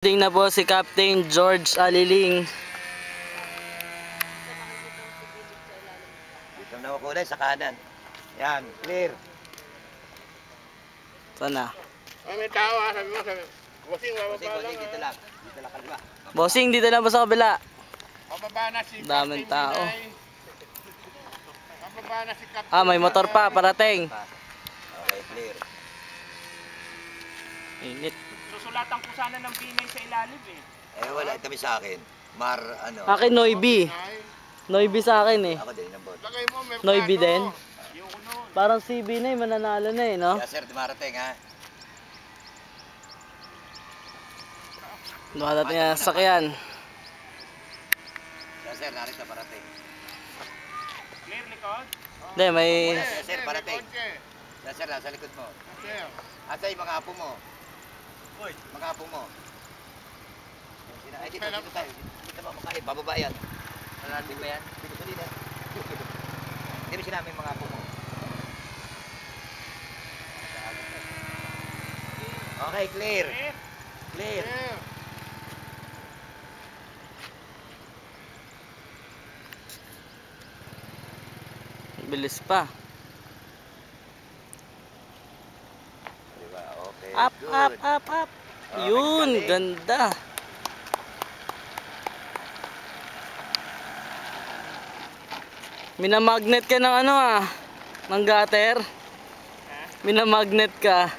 Ding na po si Captain George Aliling. Dito na ako kulay sa kanan. Yan, clear. Sana. May tao sabi mo, bossing, Bossing, dito lang. Dito lang kaliwa. Bossing, dito lang po sa kabila. Pababa na si Daming tao. Pababa na si Captain. Ah, may motor pa, parating. Okay, clear. Init. Susulatan ko sana ng Pinay sa ilalim eh. Wala kami sa akin. Akin Noibi. Noibi sa akin eh. Ako din, nambot. Lagay mo, may Noibi din. Yung uno. Parang CB na eh, mananalo na eh, no? Yeah, sir, dumarating ha. Dumadating na sakyan. Yeah, sir, narito parating. Clear likod? Hindi, may... Yeah, sir, parating. Yeah, sir, nasa likod mo. Clear. Asa yung mga apo mo? Uy, mga apo mo. Ay, dito tayo. Dito ba makain? Bababa yan. Nalalim ba yan? Dito sa dito. Hindi ba sinabi yung mga apo mo? Okay, clear. Clear. Clear. Bilis pa. Diba? Okay, Up, good. up, up, up. Okay, Yun, galing. ganda. Minamagnet ka ng ano ah, ng gutter. Minamagnet ka.